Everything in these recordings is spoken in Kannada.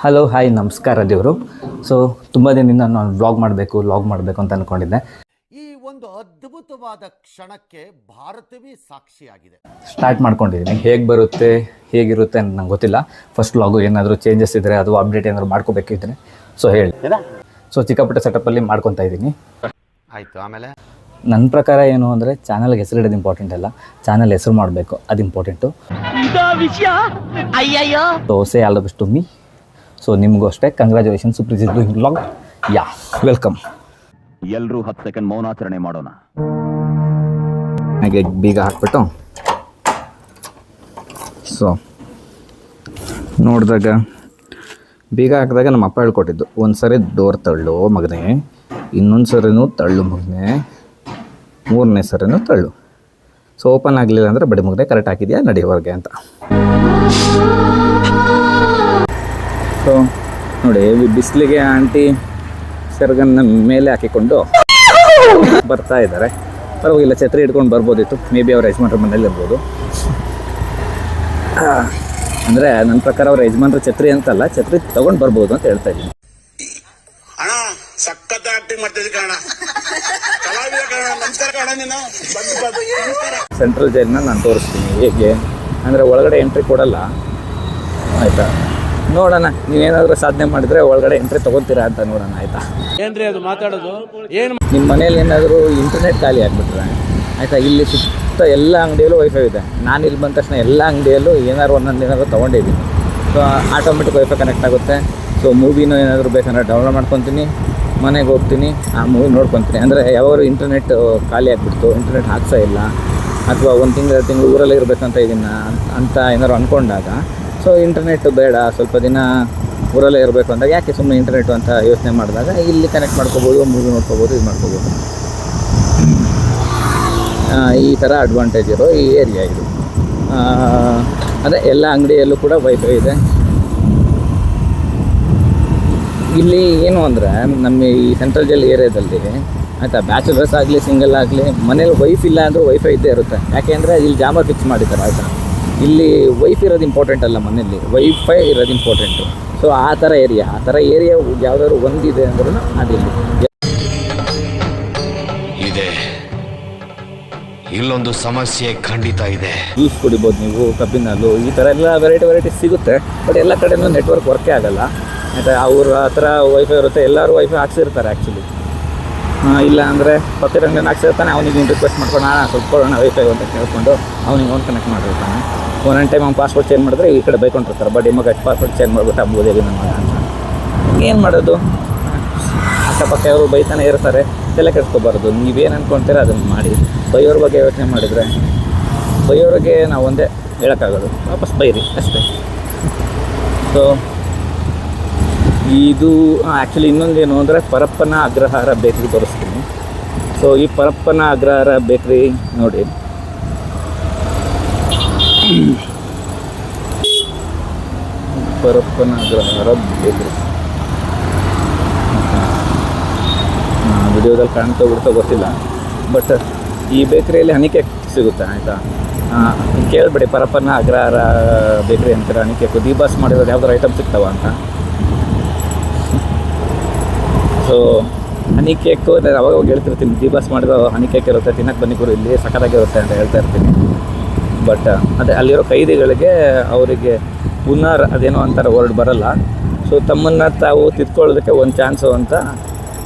ಹಲೋ ಹಾಯ್ ನಮಸ್ಕಾರ ದೇವರು. ಸೊ ತುಂಬ ದಿನದಿಂದ ನಾನು ಲಾಗ್ ಮಾಡಬೇಕು ಅಂತ ಅಂದ್ಕೊಂಡಿದ್ದೆ. ಈ ಒಂದು ಅದ್ಭುತವಾದ ಕ್ಷಣಕ್ಕೆ ಭಾರತವೇ ಸಾಕ್ಷಿಯಾಗಿದೆ. ಸ್ಟಾರ್ಟ್ ಮಾಡ್ಕೊಂಡಿದ್ದೀನಿ. ಹೇಗೆ ಬರುತ್ತೆ ಹೇಗಿರುತ್ತೆ ಅಂತ ನಂಗೆ ಗೊತ್ತಿಲ್ಲ. ಫಸ್ಟ್ ಲಾಗು ಏನಾದರೂ ಚೇಂಜಸ್ ಇದ್ದರೆ ಅದು ಅಪ್ಡೇಟ್ ಏನಾದರೂ ಮಾಡ್ಕೋಬೇಕಿದ್ರೆ ಸೊ ಹೇಳಿ. ಸೊ ಚಿಕ್ಕಪುಟ್ಟ ಸೆಟಪ್ಪಲ್ಲಿ ಮಾಡ್ಕೊತಾ ಇದ್ದೀನಿ. ಆಯಿತು. ಆಮೇಲೆ ನನ್ನ ಪ್ರಕಾರ ಏನು ಅಂದರೆ ಚಾನಲ್ಗೆ ಹೆಸರಿಡೋದು ಇಂಪಾರ್ಟೆಂಟ್ ಅಲ್ಲ, ಚಾನಲ್ ಹೆಸರು ಮಾಡಬೇಕು, ಅದು important. So say all the best to me. So ನಿಮಗೂ ಅಷ್ಟೇ congratulations, please doing log. Yeah welcome. ಎಲ್ಲರೂ 10 ಸೆಕೆಂಡ್ ಮೌನಾಚರಣೆ ಮಾಡೋಣ. ಹಾಗೆ ಬೀಗ ಹಾಕ್ಬಿಟ್ಟು ಸೊ ನೋಡಿದಾಗ ಬೀಗ ಹಾಕಿದಾಗ ನಮ್ಮ ಅಪ್ಪ ಹೇಳ್ಕೊಟ್ಟಿದ್ದು, ಒಂದು ಸರಿ ಡೋರ್ ತಳ್ಳು ಮಗನೇ, ಇನ್ನೊಂದು ಸರಿನೂ ತಳ್ಳು ಮಗನೇ, ಮೂರನೇ ಸರಿನೂ ತಳ್ಳು. ಸೊ ಓಪನ್ ಆಗಲಿಲ್ಲ ಅಂದರೆ ಬಡಿ ಮಗನೇ ಕರೆಕ್ಟ್ ಹಾಕಿದ್ಯಾ ನಡೆಯೋವರೆಗೆ ಅಂತ. ಸೊ ನೋಡಿ, ಬಿಸಿಲಿಗೆ ಆಂಟಿ ಸೆರಗನ್ನ ಮೇಲೆ ಹಾಕಿಕೊಂಡು ಬರ್ತಾ ಇದ್ದಾರೆ. ಪರವಾಗಿಲ್ಲ, ಛತ್ರಿ ಹಿಡ್ಕೊಂಡು ಬರ್ಬೋದಿತ್ತು. ಮೇ ಬಿ ಅವ್ರ ಯಜಮಾನ್ರ ಮನೇಲಿ ಇರ್ಬೋದು. ಅಂದರೆ ನನ್ನ ಪ್ರಕಾರ ಅವ್ರ ಯಜಮಾನ್ರ ಛತ್ರಿ ಅಂತಲ್ಲ, ಛತ್ರಿ ತೊಗೊಂಡು ಬರ್ಬೋದು ಅಂತ ಹೇಳ್ತಾ ಇದ್ದೀನಿ. ಅಣ್ಣ ಸಖತ್ ಆಕ್ಟಿಂಗ್ ಮಾಡ್ತಿದ್ದೆ ಕಣ, ಕಲಾವಿದ ಕಣ. ನಮಸ್ಕಾರ ಕಣ, ನೀನು ಸೆಂಟ್ರಲ್ ಜೈಲನ್ನ ನಾನು ತೋರಿಸ್ತೀನಿ ಹೇಗೆ ಅಂದರೆ, ಒಳಗಡೆ ಎಂಟ್ರಿ ಕೊಡಲ್ಲ ಆಯಿತಾ. ನೋಡೋಣ, ನೀವೇನಾದರೂ ಸಾಧನೆ ಮಾಡಿದರೆ ಒಳಗಡೆ ಎಂಟ್ರಿ ತೊಗೊತೀರಾ ಅಂತ ನೋಡೋಣ ಆಯಿತಾ. ಏನ್ರಿ ಅದು ಮಾತಾಡೋದು? ಏನು ನಿಮ್ಮ ಮನೇಲಿ ಏನಾದರೂ ಇಂಟರ್ನೆಟ್ ಖಾಲಿ ಆಗಿಬಿಟ್ರೆ ಆಯಿತಾ, ಇಲ್ಲಿ ಸುತ್ತ ಎಲ್ಲ ಅಂಗಡಿಯಲ್ಲೂ ವೈಫೈ ಇದೆ. ನಾನು ಇಲ್ಲಿ ಬಂದ ತಕ್ಷಣ ಎಲ್ಲ ಅಂಗಡಿಯಲ್ಲೂ ಏನಾದ್ರು ಏನಾದರೂ ತೊಗೊಂಡಿದ್ದೀನಿ. ಸೊ ಆಟೋಮೆಟಿಕ್ ವೈಫೈ ಕನೆಕ್ಟ್ ಆಗುತ್ತೆ. ಸೊ ಮೂವಿನೂ ಏನಾದರೂ ಬೇಕಂದ್ರೆ ಡೌನ್ಲೋಡ್ ಮಾಡ್ಕೊತೀನಿ, ಮನೆಗೆ ಹೋಗ್ತೀನಿ, ಆ ಮೂವಿ ನೋಡ್ಕೊತೀನಿ. ಅಂದರೆ ಯಾವಾಗ ಇಂಟರ್ನೆಟ್ ಖಾಲಿ ಆಗಿಬಿಡ್ತು, ಇಂಟರ್ನೆಟ್ ಹಾಕ್ಸೋ ಇಲ್ಲ, ಅಥವಾ ಒಂದು ತಿಂಗಳು ಊರಲ್ಲೇ ಇರಬೇಕಂತ ಇದನ್ನು ಅಂತ ಏನಾದ್ರು ಅಂದ್ಕೊಂಡಾಗ, ಸೊ ಇಂಟರ್ನೆಟ್ ಬೇಡ, ಸ್ವಲ್ಪ ದಿನ ಊರಲ್ಲೇ ಇರಬೇಕು ಅಂದಾಗ ಯಾಕೆ ಸುಮ್ಮನೆ ಇಂಟರ್ನೆಟ್ ಅಂತ ಯೋಚನೆ ಮಾಡಿದಾಗ ಇಲ್ಲಿ ಕನೆಕ್ಟ್ ಮಾಡ್ಕೋಬೋದು, ಮೂವಿ ನೋಡ್ಕೋಬೋದು, ಇದು ಮಾಡ್ಕೋಬೋದು. ಈ ಥರ ಅಡ್ವಾಂಟೇಜ್ ಇರೋ ಈ ಏರಿಯಾ ಇದು. ಅದೇ ಎಲ್ಲ ಅಂಗಡಿಯಲ್ಲೂ ಕೂಡ ವೈಫೈ ಇದೆ. ಇಲ್ಲಿ ಏನು ಅಂದರೆ ನಮ್ಮ ಈ ಸೆಂಟ್ರಲ್ ಜೈಲ್ ಏರಿಯಾದಲ್ಲಿ ಆಯಿತಾ, ಬ್ಯಾಚುಲರ್ಸ್ ಆಗಲಿ ಸಿಂಗಲ್ ಆಗಲಿ ಮನೇಲಿ ವೈಫ್ ಇಲ್ಲ ಅಂದರೂ ವೈಫೈ ಇದ್ದೇ ಇರುತ್ತೆ. ಯಾಕೆಂದರೆ ಇಲ್ಲಿ ಜಾಮರ್ ಫಿಕ್ಸ್ ಮಾಡಿದ್ದಾರೆ ಆಯಿತಾ. ಇಲ್ಲಿ ವೈಫ್ ಇರೋದು ಇಂಪಾರ್ಟೆಂಟ್ ಅಲ್ಲ, ಮನೆಯಲ್ಲಿ ವೈಫೈ ಇರೋದು ಇಂಪಾರ್ಟೆಂಟು. ಸೊ ಆ ಥರ ಏರಿಯಾ ಯಾವುದಾದ್ರು ಒಂದಿದೆ ಅಂದ್ರೂ ಅದಿಲ್ಲಿ ಇದೆ. ಇಲ್ಲೊಂದು ಸಮಸ್ಯೆ ಖಂಡಿತ ಇದೆ. ಜ್ಯೂಸ್ ಕುಡಿಬೋದು ನೀವು, ಕಬ್ಬಿನ ಹಾಲು, ಈ ಥರ ಎಲ್ಲ ವೆರೈಟಿ ಸಿಗುತ್ತೆ. ಬಟ್ ಎಲ್ಲ ಕಡೆಯೂ ನೆಟ್ವರ್ಕ್ ವರ್ಕೇ ಆಗೋಲ್ಲ ಆಯಿತಾ. ಅವ್ರ ಹತ್ರ ವೈಫೈ ಇರುತ್ತೆ, ಎಲ್ಲರೂ ವೈಫೈ ಹಾಕ್ಸಿರ್ತಾರೆ ಆ್ಯಕ್ಚುಲಿ. ಇಲ್ಲ ಅಂದರೆ ಪಕ್ಕದ ಅಂಗಡಿನ ಹಾಕ್ಸಿರ್ತಾನೆ, ಅವನಿಗೆ ರಿಕ್ವೆಸ್ಟ್ ಮಾಡ್ಕೊಂಡು ಸ್ವಲ್ಪ ಕೊಡೋಣ ವೈಫೈ ಅಂತ ಕೇಳ್ಕೊಂಡು ಅವನಿಗೆ ಅವ್ನು ಕನೆಕ್ಟ್ ಮಾಡಿರ್ತಾನೆ. ಒಂದೊಂದು ಟೈಮ್ ಅವ್ನು ಪಾಸ್ವರ್ಡ್ ಚೇಂಜ್ ಮಾಡಿದ್ರೆ ಈ ಕಡೆ ಬೈಕೊಂಡಿರ್ತಾರೆ, ಬಟ್ ಮಗ ಪಾಸ್ವರ್ಡ್ ಚೇಂಜ್ ಮಾಡಿಬಿಟ್ಟು ಆಗ್ಬೋದೇವಿ ನಮ್ಮ ಮಗ ಅಂತ. ಏನು ಮಾಡೋದು, ಅಕ್ಕಪಕ್ಕ ಅವರು ಬೈತಾನೆ ಇರ್ತಾರೆ, ತಲೆ ಕೆಡ್ಸ್ಕೊಬಾರ್ದು. ನೀವೇನು ಅಂದ್ಕೊಳ್ತೀರ ಅದನ್ನು ಮಾಡಿ. ಬೈಯೋರ ಬಗ್ಗೆ ಯೋಚನೆ ಮಾಡಿದರೆ ಬೈಯೋರಿಗೆ ನಾವು ಒಂದೇ ಹೇಳೋಕ್ಕಾಗೋದು, ವಾಪಸ್ ಬೈರಿ ಅಷ್ಟೇ. ಸೊ ಇದು ಆ್ಯಕ್ಚುಲಿ ಇನ್ನೊಂದೇನು ಅಂದರೆ ಪರಪ್ಪನ ಅಗ್ರಹಾರ ಬೇಕ್ರಿ ತೋರಿಸ್ತೀನಿ. ಸೊ ಈ ಪರಪ್ಪನ ಅಗ್ರಹಾರ ಬೇಕ್ರಿ ನೋಡಿ, ಪರಪ್ಪನ ಅಗ್ರಹಾರ ಬೇಕ್ರಿ ವಿಡಿಯೋದಲ್ಲಿ ಕಾಣ್ತಾ ಬಿಡ್ತಾ ಗೊತ್ತಿಲ್ಲ. ಬಟ್ ಈ ಬೇಕ್ರಿಯಲ್ಲಿ ಹನಿ ಕೇಕ್ ಸಿಗುತ್ತೆ ಆಯಿತಾ. ಕೇಳಿಬಿಡಿ, ಪರಪ್ಪನ ಅಗ್ರಹಾರ ಬೇಕ್ರಿ ಅಂತಾರೆ, ಹನಿ ಕೇಕು ದೀಬಾಸ್ ಮಾಡಿರೋದು ಯಾವ್ದಾರು ಐಟಮ್ ಸಿಗ್ತಾವ ಅಂತ. ಸೊ ಹನಿ ಕೇಕು ನಾನು ಅವಾಗ ಹೇಳ್ತಿರ್ತೀನಿ, ದೀಬಾಸ್ ಮಾಡಿರೋ ಹನಿ ಕೇಕ್ ಇರುತ್ತೆ, ತಿನ್ನಕ್ಕೆ ಬನ್ನಿ ಗುರು, ಇಲ್ಲಿ ಸಖತ್ತಾಗಿರುತ್ತೆ ಅಂತ ಹೇಳ್ತಾ ಇರ್ತೀನಿ. ಬಟ್ ಅದೇ ಅಲ್ಲಿರೋ ಕೈದಿಗಳಿಗೆ ಅವರಿಗೆ ಪುನರ್ ಅದೇನೋ ಅಂತಾರೆ ವರ್ಡ್ ಬರಲ್ಲ. ಸೊ ತಮ್ಮನ್ನು ತಾವು ತಿದ್ಕೊಳ್ಳೋದಕ್ಕೆ ಒಂದು ಚಾನ್ಸು ಅಂತ.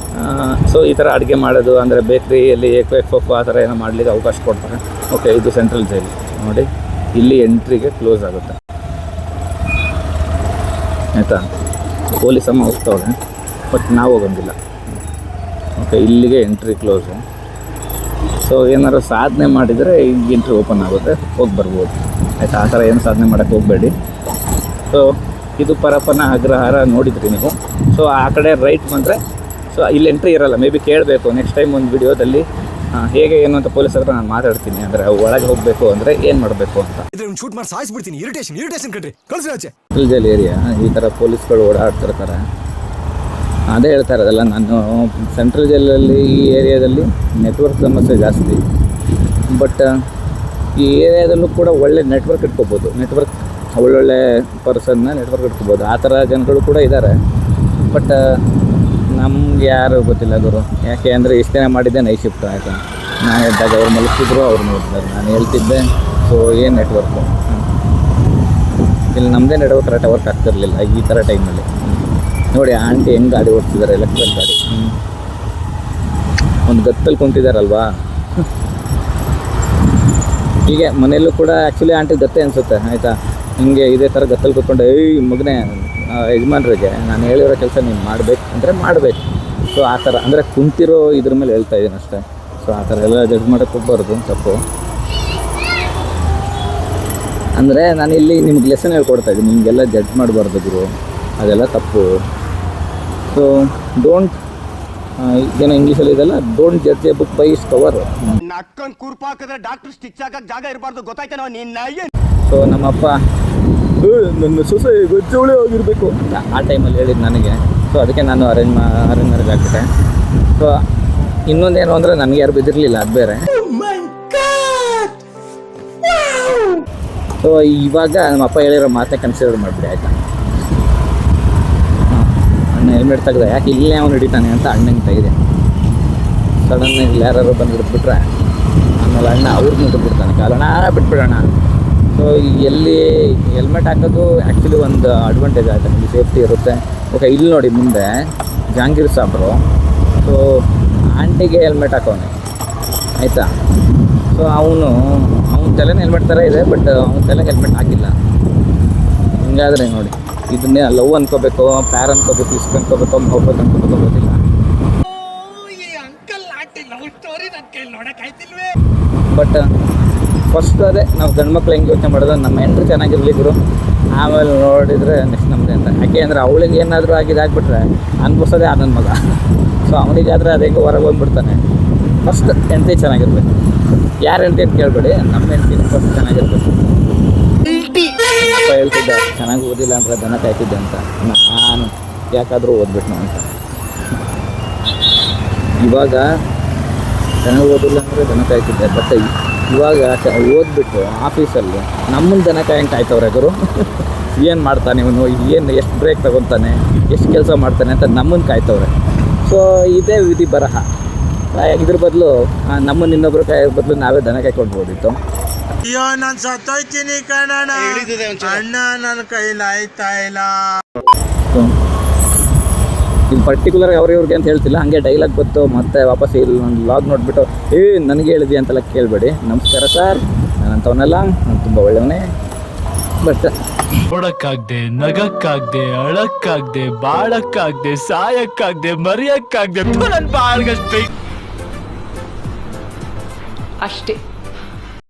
ಸೊ ಈ ಥರ ಅಡುಗೆ ಮಾಡೋದು ಅಂದರೆ ಬೇಕ್ರಿಯಲ್ಲಿ ಎಕ್ಫ್ ಆ ಥರ ಏನೋ ಮಾಡಲಿಕ್ಕೆ ಅವಕಾಶ ಕೊಡ್ತಾರೆ. ಓಕೆ, ಇದು ಸೆಂಟ್ರಲ್ ಜೈಲು ನೋಡಿ, ಇಲ್ಲಿ ಎಂಟ್ರಿಗೆ ಕ್ಲೋಸ್ ಆಗುತ್ತೆ ಆಯಿತಾ. ಪೊಲೀಸಮ್ಮ ಹೋಗ್ತಾವೆ, ಬಟ್ ನಾವು ಹೋಗೋಂಗಿಲ್ಲ. ಓಕೆ, ಇಲ್ಲಿಗೆ ಎಂಟ್ರಿ ಕ್ಲೋಸು. ಸೊ ಏನಾದ್ರು ಸಾಧನೆ ಮಾಡಿದರೆ ಈಗ ಎಂಟ್ರಿ ಓಪನ್ ಆಗುತ್ತೆ, ಹೋಗಿ ಬರ್ಬೋದು ಆಯಿತಾ. ಆ ಥರ ಏನು ಸಾಧನೆ ಮಾಡೋಕ್ಕೆ ಹೋಗಬೇಡಿ. ಸೊ ಇದು ಪರಪ್ಪನ ಅಗ್ರಹಾರ ನೋಡಿದ್ರಿ ನೀವು. ಸೊ ಆ ಕಡೆ ರೈಟ್ ಬಂದರೆ ಸೊ ಇಲ್ಲಿ ಎಂಟ್ರಿ ಇರೋಲ್ಲ, ಮೇ ಬಿ ಕೇಳಬೇಕು ನೆಕ್ಸ್ಟ್ ಟೈಮ್ ಒಂದು ವಿಡಿಯೋದಲ್ಲಿ ಹೇಗೆ ಏನು ಅಂತ ಪೊಲೀಸ್ ಹತ್ರ ನಾನು ಮಾತಾಡ್ತೀನಿ. ಅಂದರೆ ಒಳಗೆ ಹೋಗಬೇಕು ಅಂದರೆ ಏನು ಮಾಡಬೇಕು ಅಂತ. ಶೂಟ್ ಮಾಡಿ ಸಾಯಿಸ್ಬಿಡ್ತೀನಿ. ಇರಿಟೇಷನ್ ಕಣ್ರಿ, ಕಳಿಸಿ. ಜೈಲ್ ಏರಿಯಾ ಈ ಥರ ಪೊಲೀಸ್ಗಳು ಓಡಾಡ್ತಿರ್ತಾರೆ. ಅದೇ ಹೇಳ್ತಾ ಇರೋದಲ್ಲ ನಾನು, ಸೆಂಟ್ರಲ್ ಜೈಲಲ್ಲಿ ಈ ಏರಿಯಾದಲ್ಲಿ ನೆಟ್ವರ್ಕ್ ಸಮಸ್ಯೆ ಜಾಸ್ತಿ. ಬಟ್ ಈ ಏರಿಯಾದಲ್ಲೂ ಕೂಡ ಒಳ್ಳೆ ನೆಟ್ವರ್ಕ್ ಇಟ್ಕೋಬೋದು. ನೆಟ್ವರ್ಕ್ ಒಳ್ಳೊಳ್ಳೆ ಪರ್ಸನ್ನ ನೆಟ್ವರ್ಕ್ ಇಟ್ಕೋಬೋದು. ಆ ಥರ ಜನಗಳು ಕೂಡ ಇದ್ದಾರೆ. ಬಟ್ ನಮ್ಗೆ ಯಾರು ಗೊತ್ತಿಲ್ಲ ಗುರು. ಯಾಕೆ ಅಂದರೆ ಇಷ್ಟು ದಿನ ಮಾಡಿದ್ದೆ ನೈಟ್ ಶಿಫ್ಟ್ ಆಯಿತು. ನಾನು ಇದ್ದಾಗ ಅವ್ರು ಮಲಗ್ತಿದ್ರು, ಅವ್ರು ನೋಡ್ತಾರೆ, ನಾನು ಹೇಳ್ತಿದ್ದೆ. ಸೊ ಏನು ನೆಟ್ವರ್ಕು ಇಲ್ಲಿ ನಮ್ಮದೇ ನೆಟ್ವರ್ಕ್ ಕರೆಕ್ಟಾಗಿ ವರ್ಕ್ ಆಗ್ತಿರಲಿಲ್ಲ ಈ ಥರ ಟೈಮಲ್ಲಿ. ನೋಡಿ ಆಂಟಿ ಹೆಂಗೆ ಗಾಡಿ ಓಡಿಸಿದ್ದಾರೆ, ಎಲೆಕ್ಟ್ರಿಕ್ ಗಾಡಿ. ಒಂದು ಗತ್ತಲ್ಲಿ ಕುಂತಿದ್ದಾರಲ್ವಾ. ಹೀಗೆ ಮನೆಯಲ್ಲೂ ಕೂಡ ಆ್ಯಕ್ಚುಲಿ ಆಂಟಿ ಗತ್ತೆ ಅನಿಸುತ್ತೆ ಆಯಿತಾ. ಹಿಂಗೆ ಇದೇ ಥರ ಗತ್ತಲ್ಲಿ ಕೂತ್ಕೊಂಡು ಮಗನೇ ಯಜಮಾನ್ರಿಗೆ ನಾನು ಹೇಳಿರೋ ಕೆಲಸ ನೀನು ಮಾಡಬೇಕು ಅಂದರೆ ಮಾಡಬೇಕು. ಸೊ ಆ ಥರ ಅಂದರೆ ಕುಂತಿರೋ ಇದ್ರ ಮೇಲೆ ಹೇಳ್ತಾ ಇದ್ದೀನಿ ಅಷ್ಟೇ. ಸೊ ಆ ಥರ ಎಲ್ಲ ಜಡ್ಜ್ ಮಾಡೋಕ್ಕೆ ಹೋಗ್ಬಾರ್ದು, ತಪ್ಪು. ಅಂದರೆ ನಾನು ಇಲ್ಲಿ ನಿಮ್ಗೆ ಲೆಸನ್ ಹೇಳ್ಕೊಡ್ತಾ ಇದ್ದೀನಿ, ನಿಮಗೆಲ್ಲ ಜಡ್ಜ್ ಮಾಡಬಾರ್ದು ಗುರು, ಅದೆಲ್ಲ ತಪ್ಪು. ಸೊ ಡೋಂಟ್ ಏನೋ ಇಂಗ್ಲೀಷಲ್ಲಿ ಇದೆಲ್ಲ, don't judge a book by its cover. ನಕ್ಕನ್ ಕುರ್ಪ ಹಾಕಿದ್ರೆ ಡಾಕ್ಟರ್ ಸ್ಟಿಚ್ ಹಾಕಕ್ ಜಾಗ ಇರಬಾರ್ದು, ಗೊತ್ತಾಯ್ತೇನೋ ನಿನ್ನ. ಸೊ ನಮ್ಮಪ್ಪ ನನ್ನ ಸೊಸೆ ಗೊಜ್ಜವಳೆ ಆಗಿರಬೇಕು ಅಂತ ಆ ಟೈಮಲ್ಲಿ ಹೇಳಿದ್ದು ನನಗೆ. ಸೊ ಅದಕ್ಕೆ ನಾನು ಅರೇಂಜ್ ಮ್ಯಾರೇಜ್ ಆಗ್ಬಿಟ್ಟೆ. ಸೊ ಇನ್ನೊಂದೇನು ಅಂದರೆ ನನಗೆ ಯಾರು ಬಿದ್ದಿರಲಿಲ್ಲ, ಅದು ಬೇರೆ. ಸೊ ಇವಾಗ ನಮ್ಮಪ್ಪ ಹೇಳಿರೋ ಮಾತೇ ಕನ್ಸಿಡರ್ ಮಾಡಿಬಿಡಿ ಆಯಿತಾ. ಅಣ್ಣ ಹೆಲ್ಮೆಟ್ ತೆಗ್ದೆ, ಯಾಕೆ ಇಲ್ಲೇ ಅವನು ಹಿಡಿತಾನೆ ಅಂತ ಅಣ್ಣಂಗೆ ತೆಗೆದೆ. ಸಡನ್ನಾಗಿ ಯಾರು ಬಂದು ಹಿಡಿದ್ಬಿಟ್ರೆ ಆಮೇಲೆ ಅಣ್ಣ ಅವ್ರನ್ನ ಹಿಡಿದ್ಬಿಡ್ತಾನೆ, ಕಾಲಣ್ಣ ಬಿಟ್ಬಿಡೋಣ. ಸೊ ಎಲ್ಲಿ ಹೆಲ್ಮೆಟ್ ಹಾಕೋದು ಆ್ಯಕ್ಚುಲಿ ಒಂದು ಅಡ್ವಾಂಟೇಜ್ ಆಯಿತು, ನಿಮಗೆ ಸೇಫ್ಟಿ ಇರುತ್ತೆ. ಓಕೆ, ಇಲ್ಲಿ ನೋಡಿ ಮುಂದೆ ಜಹಾಂಗೀರ್ ಸಾಬ್ರು. ಸೊ ಆಂಟಿಗೆ ಹೆಲ್ಮೆಟ್ ಹಾಕೋನೆ ಆಯಿತಾ. ಸೊ ಅವನ ತಲೆನೇ ಹೆಲ್ಮೆಟ್ ಥರ ಇದೆ, ಬಟ್ ಅವನ ತಲೆಗೆ ಹೆಲ್ಮೆಟ್ ಹಾಕಿಲ್ಲ. ಹಿಂಗಾದರೆ ನೋಡಿ, ಇದನ್ನೇ ಲವ್ ಅನ್ಕೋಬೇಕು, ಪ್ಯಾರ್ ಅನ್ಕೋಬೇಕು, ಇಷ್ಟ ಅನ್ಕೋಬೇಕು, ಮೊಹಬ್ಬತ್ ಅನ್ಕೋಬೇಕು, ಗೊತ್ತಿಲ್ಲ. ಬಟ್ ಫಸ್ಟ್ ಅದೇ ನಾವು ಗಂಡು ಮಕ್ಳು ಹೆಂಗೆ ಯೋಚನೆ ಮಾಡೋದು, ನಮ್ಮ ಹೆಂಡ್ರು ಚೆನ್ನಾಗಿರ್ಲಿ ಗುರು, ಆಮೇಲೆ ನೋಡಿದರೆ ನೆಕ್ಸ್ಟ್ ನಮ್ಮದೇ ಅಂತ. ಯಾಕೆ ಅಂದರೆ ಅವಳಿಗೆ ಏನಾದರೂ ಆಗಿದಾಗ್ಬಿಟ್ರೆ ಅನ್ಭವಿಸೋದೇ ಆ ನನ್ನ ಮಗ. ಸೊ ಅವನಿಗಾದರೆ ಅದೇ ಹೊರಗೆ ಬಂದ್ಬಿಡ್ತಾನೆ. ಫಸ್ಟ್ ಹೆಂಡತಿ ಚೆನ್ನಾಗಿರ್ಬೇಕು. ಯಾರು ಹೆಂಡತಿ ಅಂತ ಕೇಳಬೇಡಿ, ನಮ್ಮ ಹೆಂಡತಿನ ಫಸ್ಟ್ ಚೆನ್ನಾಗಿರ್ಬೇಕು. ಅಪ್ಪ ಹೇಳ್ತಿದ್ದೆ ಚೆನ್ನಾಗಿ ಓದಿಲ್ಲ ಅಂದರೆ ದನ ಕಾಯ್ತಿದ್ದೆ ಅಂತ. ನಾನು ಯಾಕಾದರೂ ಓದ್ಬಿಟ್ನು ಅಂತ. ಇವಾಗ ಚೆನ್ನಾಗಿ ಓದಿಲ್ಲ ಅಂದರೆ ದನ ಕಾಯ್ತಿದ್ದೆ. ಬಟ್ ಇವಾಗ ಓದ್ಬಿಟ್ಟು ಆಫೀಸಲ್ಲಿ ನಮ್ಮನ್ನು ದನ ಕಾಯಂಗೆ ಕಾಯ್ತವ್ರೆ ಗುರು. ಏನು ಮಾಡ್ತಾನೆ ಇವನು, ಏನು ಎಷ್ಟು ಬ್ರೇಕ್ ತಗೊತಾನೆ, ಎಷ್ಟು ಕೆಲಸ ಮಾಡ್ತಾನೆ ಅಂತ ನಮ್ಮನ್ನು ಕಾಯ್ತವ್ರೆ. ಸೊ ಇದೇ ವಿಧಿ ಬರಹ. ಇದ್ರ ಬದಲು ನಮ್ಮನ್ನು ಇನ್ನೊಬ್ರು ಕಾಯೋ ಬದಲು ನಾವೇ ದನ ಕಾಯ್ಕೊಳ್ಬೋದಿತ್ತು. ಅಯ್ಯೋ ನಾನು ಸತ್ತೋಯ್ತೀನಿ ಕಣಣ್ಣ, ಅಣ್ಣ ನನ್ನ ಕೈಲಿ ಆಯ್ತಾ ಇಲ್ಲ. ಇದು ಪರ್ಟಿಕ್ಯುಲರ್ ಅವ್ರಿಗೆ ಅಂತ ಹೇಳ್ತಿಲ್ಲ, ಹಾಗೆ ಡೈಲಾಗ್ ಗೊತ್ತು. ಮತ್ತೆ ವಾಪಸ್ ಇಲ್ಲಿ ಒಂದು ಲಾಗ್ ನೋಡಿಬಿಟ್ಟು ನನಗೆ ಹೇಳಿದ್ವಿ ಅಂತೆಲ್ಲ ಕೇಳಬೇಡಿ. ನಮಸ್ಕಾರ ಸರ್, ನಾನಂತವನೆಲ್ಲ, ನಾನು ತುಂಬ ಒಳ್ಳೆಯವನೇ. ಬಟ್ ಹೊಡಕ್ಕಾಗ್ದೆ, ನಗಕ್ಕಾಗ್ದೆ, ಅಳಕ್ಕಾಗ್ದೆ, ಬಾಳಕ್ಕಾಗ್ದೆ, ಸಾಯಕ್ಕಾಗ್ದೆ, ಮರಿಯಕ್ಕಾಗ್ದೆ, ನನ್ನ ಬಾಳ್ಗಷ್ಟೇ ಅಷ್ಟೇ.